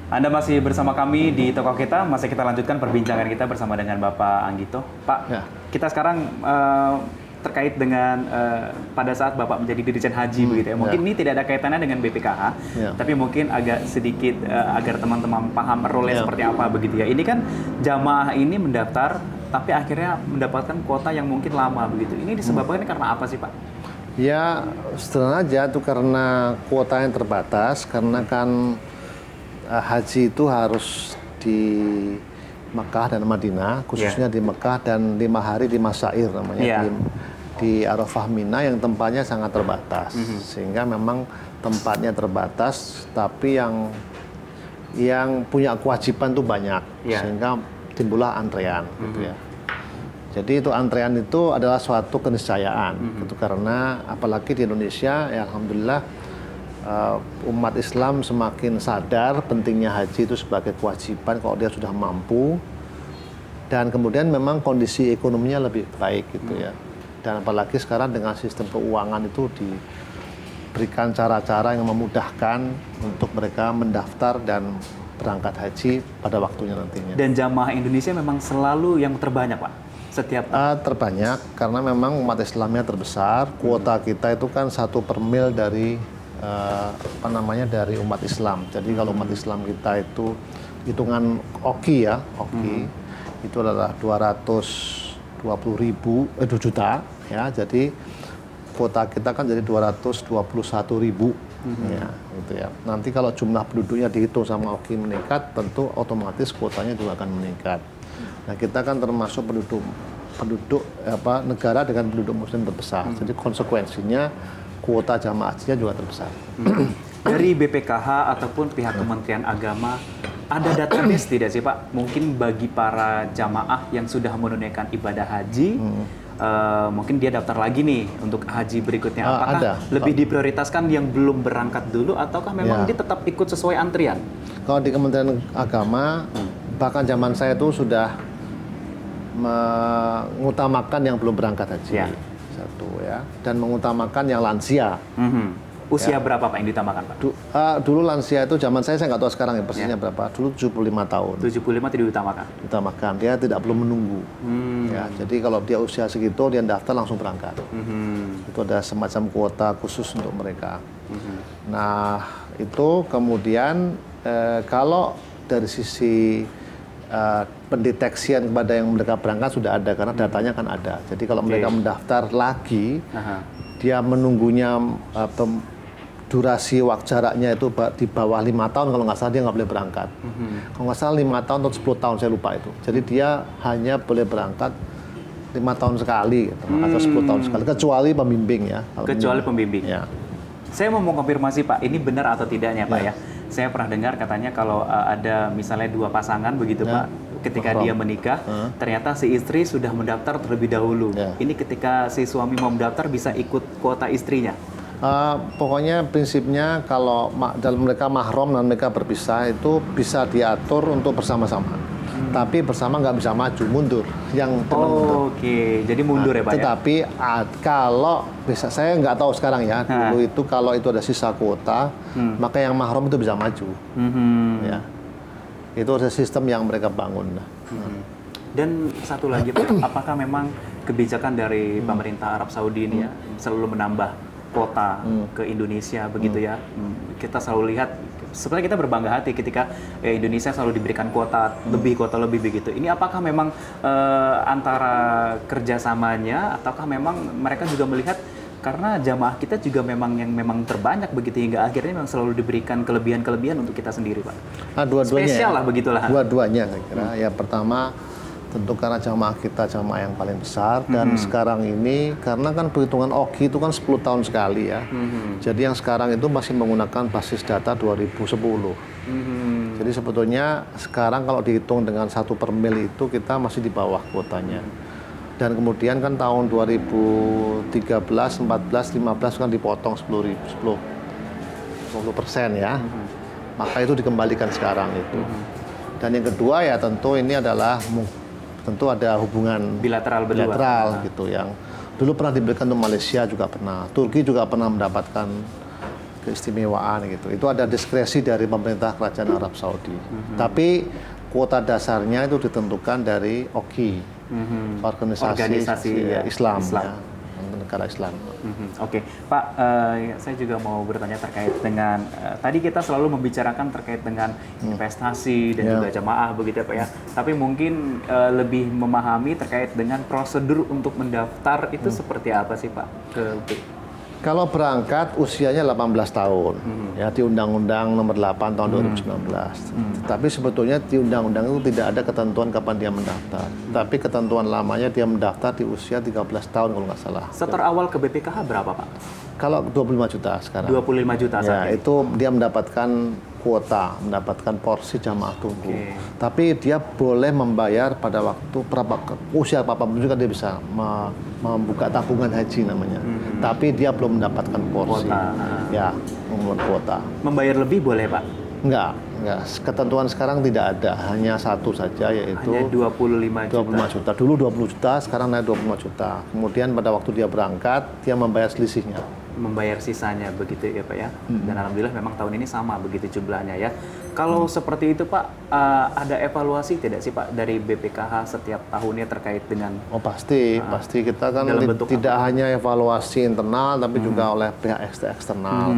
Anda masih bersama kami di toko kita, masih kita lanjutkan perbincangan kita bersama dengan Bapak Anggito. Pak, Ya. kita sekarang terkait dengan pada saat Bapak menjadi Dirjen Haji begitu ya. Mungkin ini tidak ada kaitannya dengan BPKH, tapi mungkin agak sedikit agar teman-teman paham role-nya seperti apa begitu ya. Ini kan jamaah ini mendaftar, tapi akhirnya mendapatkan kuota yang mungkin lama begitu. Ini disebabkan karena apa sih Pak? Ya, sederhana aja tuh karena kuota yang terbatas, karena kan haji itu harus di Mekah dan Madinah, khususnya di Mekah dan 5 hari di Masyair namanya, di Arafah Mina yang tempatnya sangat terbatas. Sehingga memang tempatnya terbatas, tapi yang punya kewajiban tuh banyak, sehingga timbullah antrean gitu ya. Jadi itu antrean itu adalah suatu keniscayaan, gitu, karena apalagi di Indonesia, ya alhamdulillah umat Islam semakin sadar pentingnya haji itu sebagai kewajiban kalau dia sudah mampu, dan kemudian memang kondisi ekonominya lebih baik gitu ya. Dan apalagi sekarang dengan sistem keuangan itu diberikan cara-cara yang memudahkan untuk mereka mendaftar dan berangkat haji pada waktunya nantinya. Dan jamaah Indonesia memang selalu yang terbanyak Pak? Setiap terbanyak karena memang umat Islamnya terbesar. Kuota kita itu kan 1 per mil dari dari umat Islam. Jadi kalau umat Islam kita itu hitungan OKI ya, OKI itu adalah 220 juta ya. Jadi kuota kita kan jadi 221.000 ya, gitu ya. Nanti kalau jumlah penduduknya dihitung sama OKI meningkat, tentu otomatis kuotanya juga akan meningkat. Nah, kita kan termasuk penduduk negara dengan penduduk muslim terbesar. Jadi konsekuensinya kuota jamaah hajinya juga terbesar. Dari BPKH ataupun pihak Kementerian Agama, ada database tidak sih Pak? Mungkin bagi para jamaah yang sudah menunaikan ibadah haji, mungkin dia daftar lagi nih untuk haji berikutnya. Apakah lebih diprioritaskan yang belum berangkat dulu, ataukah memang dia tetap ikut sesuai antrian? Kalau di Kementerian Agama, bahkan zaman saya itu sudah mengutamakan yang belum berangkat haji. Satu ya, dan mengutamakan yang lansia. Usia berapa Pak yang diutamakan Pak? Dulu lansia itu zaman saya nggak tahu sekarang ya persisnya berapa. Dulu 75 tahun. 75 tidak diutamakan? Diutamakan, dia tidak perlu menunggu. Ya, jadi kalau dia usia segitu, dia daftar langsung berangkat. Itu ada semacam kuota khusus untuk mereka. Nah, itu kemudian kalau dari sisi pendeteksian kepada yang mereka berangkat sudah ada, karena datanya kan ada. Jadi kalau mereka mendaftar lagi, dia menunggunya durasi waktu jaraknya itu di bawah 5 tahun, kalau nggak salah dia nggak boleh berangkat. Kalau nggak salah 5 tahun atau 10 tahun, saya lupa itu. Jadi dia hanya boleh berangkat 5 tahun sekali gitu, atau 10 tahun sekali, kecuali pembimbing ya. Kecuali pembimbing. Ya. Saya mau konfirmasi Pak, ini benar atau tidaknya Pak ya? Saya pernah dengar katanya kalau ada misalnya 2 pasangan begitu Pak, ketika dia menikah, ternyata si istri sudah mendaftar terlebih dahulu. Ini ketika si suami mau mendaftar bisa ikut kuota istrinya? Pokoknya prinsipnya kalau dalam mereka mahram dan mereka berpisah itu bisa diatur untuk bersama-sama. Tapi bersama nggak bisa maju, mundur. Yang mundur. Oke, jadi mundur ya Pak tetapi kalau bisa, saya nggak tahu sekarang ya, dulu itu kalau itu ada sisa kuota, maka yang mahram itu bisa maju. Ya. Itu ada sistem yang mereka bangun. Dan satu lagi Pak, apakah memang kebijakan dari pemerintah Arab Saudi ini ya selalu menambah kuota ke Indonesia begitu ya? Kita selalu lihat, sebenarnya kita berbangga hati ketika Indonesia selalu diberikan kuota lebih begitu. Ini apakah memang antara kerjasamanya, ataukah memang mereka juga melihat karena jamaah kita juga memang terbanyak begitu, hingga akhirnya memang selalu diberikan kelebihan untuk kita sendiri Pak? Dua-duanya. Spesial lah begitulah. Dua-duanya saya kira. Ya pertama tentu karena jamaah kita jamaah yang paling besar, dan sekarang ini karena kan perhitungan OKI itu kan 10 tahun sekali ya. Jadi yang sekarang itu masih menggunakan basis data 2010. Jadi sebetulnya sekarang kalau dihitung dengan 1 per mil itu kita masih di bawah kuotanya. Dan kemudian kan tahun 2013, 14, 15 kan dipotong 10% ya. Maka itu dikembalikan sekarang itu. Dan yang kedua ya tentu ini adalah tentu ada hubungan bilateral gitu, yang dulu pernah diberikan untuk Malaysia, juga pernah Turki juga pernah mendapatkan keistimewaan gitu. Itu ada diskresi dari pemerintah Kerajaan Arab Saudi. Tapi kuota dasarnya itu ditentukan dari OKI, organisasi ya, Islam. Ya, negara Islam. Oke, Pak, saya juga mau bertanya terkait dengan tadi kita selalu membicarakan terkait dengan investasi dan juga jamaah begitu ya Pak ya. Tapi mungkin lebih memahami terkait dengan prosedur untuk mendaftar itu seperti apa sih Pak ke Kalau berangkat usianya 18 tahun, ya di Undang-Undang Nomor 8 tahun 2019. Tapi sebetulnya di Undang-Undang itu tidak ada ketentuan kapan dia mendaftar. Tapi ketentuan lamanya dia mendaftar di usia 13 tahun kalau nggak salah. Setor awal ke BPKH berapa Pak? Kalau 25 juta sekarang. 25 juta saja. Ya, itu dia mendapatkan kuota, mendapatkan porsi jamaah tunggu. Tapi dia boleh membayar pada waktu usia apapun juga dia bisa membuka tabungan haji namanya. Tapi dia belum mendapatkan porsi. Kuota. Ya, membuat kuota. Membayar lebih boleh Pak? Enggak. Ketentuan sekarang tidak ada, hanya satu saja yaitu hanya 25 juta. Dulu 20 juta, sekarang naik 25 juta. Kemudian pada waktu dia berangkat, dia membayar selisihnya. Membayar sisanya begitu ya Pak ya. Dan alhamdulillah memang tahun ini sama begitu jumlahnya ya. Kalau seperti itu Pak, ada evaluasi tidak sih Pak dari BPKH setiap tahunnya terkait dengan pasti kita kan tidak hanya evaluasi internal tapi juga oleh pihak eksternal,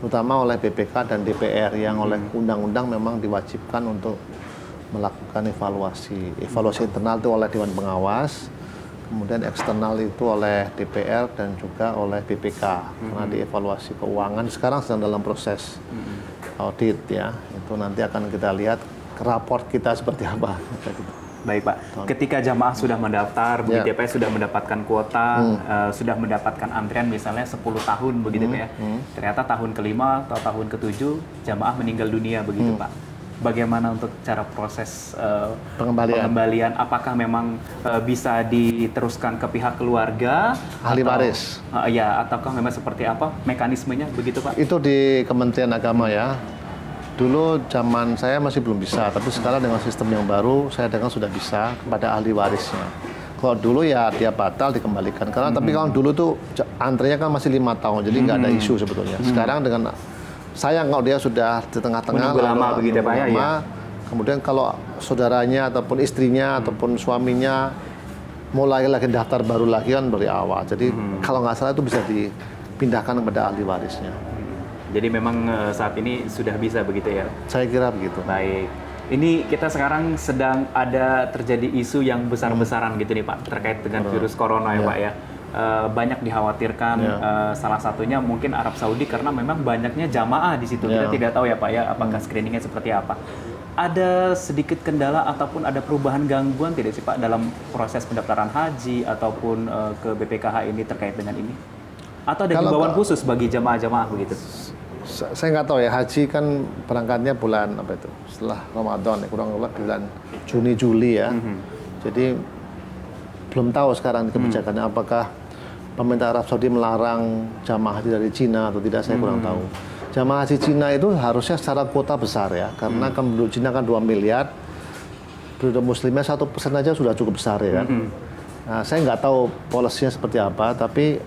terutama oleh BPK dan DPR yang oleh undang-undang memang diwajibkan untuk melakukan evaluasi internal itu oleh Dewan Pengawas, kemudian eksternal itu oleh DPR dan juga oleh BPK karena dievaluasi keuangan sekarang sedang dalam proses audit ya, itu nanti akan kita lihat raport kita seperti apa. Baik Pak, ketika jamaah sudah mendaftar, begitu ya Pak, sudah mendapatkan kuota, sudah mendapatkan antrian misalnya 10 tahun begitu Pak ya, ternyata tahun ke-5 atau tahun ke-7 jamaah meninggal dunia begitu Pak. Bagaimana untuk cara proses pengembalian? Apakah memang bisa diteruskan ke pihak keluarga? Ahli waris? Ya, ataukah memang seperti apa mekanismenya begitu Pak? Itu di Kementerian Agama ya. Dulu zaman saya masih belum bisa, tapi sekarang dengan sistem yang baru, saya dengar sudah bisa kepada ahli warisnya. Kalau dulu ya dia batal dikembalikan. Tapi kalau dulu tuh antrinya kan masih 5 tahun, jadi nggak ada isu sebetulnya. Sekarang dengan sayang kalau dia sudah di tengah-tengah lama begitu Pak ya. Kemudian kalau saudaranya ataupun istrinya ataupun suaminya mulai lagi daftar baru lagi kan dari awal. Jadi kalau nggak salah itu bisa dipindahkan kepada ahli warisnya. Jadi memang saat ini sudah bisa begitu ya? Saya kira begitu. Baik. Ini kita sekarang sedang ada terjadi isu yang besar-besaran gitu nih Pak terkait dengan virus corona ya Pak ya. Banyak dikhawatirkan, salah satunya mungkin Arab Saudi karena memang banyaknya jamaah di situ. Kita tidak tahu ya Pak ya, apakah screeningnya seperti apa. Ada sedikit kendala ataupun ada perubahan gangguan tidak sih Pak dalam proses pendaftaran haji ataupun ke BPKH ini terkait dengan ini? Atau ada himbauan khusus bagi jamaah-jamaah begitu? Saya nggak tahu ya, haji kan berangkatnya bulan apa itu? Setelah Ramadan ya, kurang lebih bulan Juni Juli ya. Jadi belum tahu sekarang kebijakannya apakah pemerintah Arab Saudi melarang jamaah haji dari Cina atau tidak, saya kurang tahu. Jamaah haji Cina itu harusnya secara kuota besar ya, karena kan penduduk Cina kan 2 miliar, penduduk muslimnya 1% aja sudah cukup besar ya. Nah, saya nggak tahu polisinya seperti apa, tapi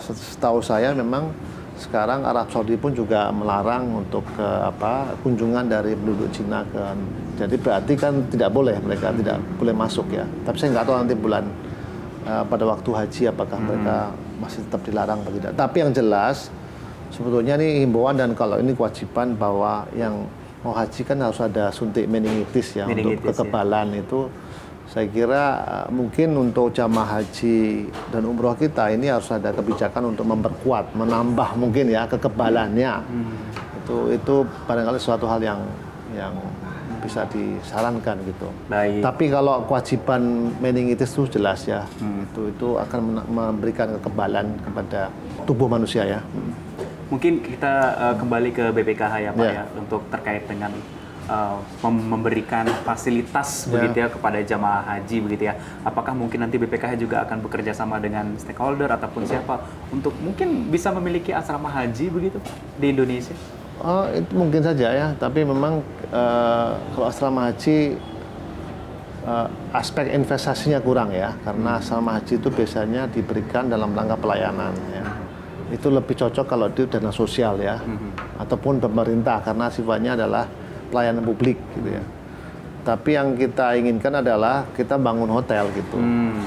setahu saya memang sekarang Arab Saudi pun juga melarang untuk kunjungan dari penduduk Cina jadi berarti kan tidak boleh, mereka tidak boleh masuk ya. Tapi saya nggak tahu nanti pada waktu haji apakah mereka masih tetap dilarang atau tidak. Tapi yang jelas sebetulnya ini himbauan dan kalau ini kewajiban bahwa yang mau haji kan harus ada suntik meningitis ya untuk kekebalan itu. Saya kira mungkin untuk jamaah haji dan umroh kita ini harus ada kebijakan untuk memperkuat, menambah mungkin ya kekebalannya. Itu barangkali suatu hal yang bisa disarankan gitu. Baik. Tapi kalau kewajiban meningitis itu jelas ya, itu akan memberikan kekebalan kepada tubuh manusia ya. Mungkin kita kembali ke BPKH ya Pak ya, untuk terkait dengan memberikan fasilitas begitu ya kepada jamaah haji begitu ya. Apakah mungkin nanti BPKH juga akan bekerja sama dengan stakeholder ataupun siapa untuk mungkin bisa memiliki asrama haji begitu di Indonesia? Itu mungkin saja ya, tapi memang kalau asrama haji aspek investasinya kurang ya, karena asrama haji itu biasanya diberikan dalam rangka pelayanan ya. itu lebih cocok kalau itu dana sosial ya, ataupun pemerintah karena sifatnya adalah pelayanan publik gitu ya. Tapi yang kita inginkan adalah kita bangun hotel gitu,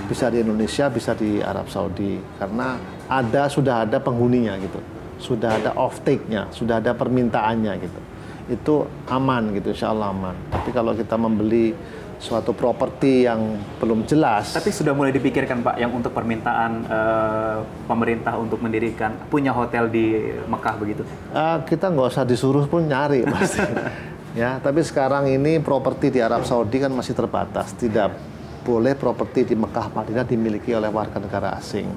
bisa di Indonesia, bisa di Arab Saudi, karena sudah ada penghuninya gitu, sudah ada off-take-nya, sudah ada permintaannya gitu. Itu aman gitu, insya Allah aman. Tapi kalau kita membeli suatu properti yang belum jelas. Tapi sudah mulai dipikirkan Pak, yang untuk permintaan pemerintah untuk mendirikan punya hotel di Mekah begitu? Kita nggak usah disuruh pun nyari pasti. Ya, tapi sekarang ini properti di Arab Saudi kan masih terbatas, tidak boleh properti di Mekah Madinah dimiliki oleh warga negara asing.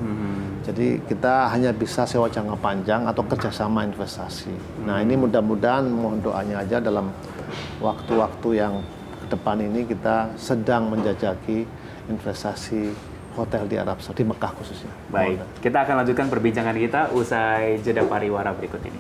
Jadi kita hanya bisa sewa jangka panjang atau kerjasama investasi. Nah ini mudah-mudahan mohon doanya aja dalam waktu-waktu yang ke depan ini kita sedang menjajaki investasi hotel di Arab Saudi, di Mekah khususnya. Baik, kita akan lanjutkan perbincangan kita usai jeda pariwara berikut ini.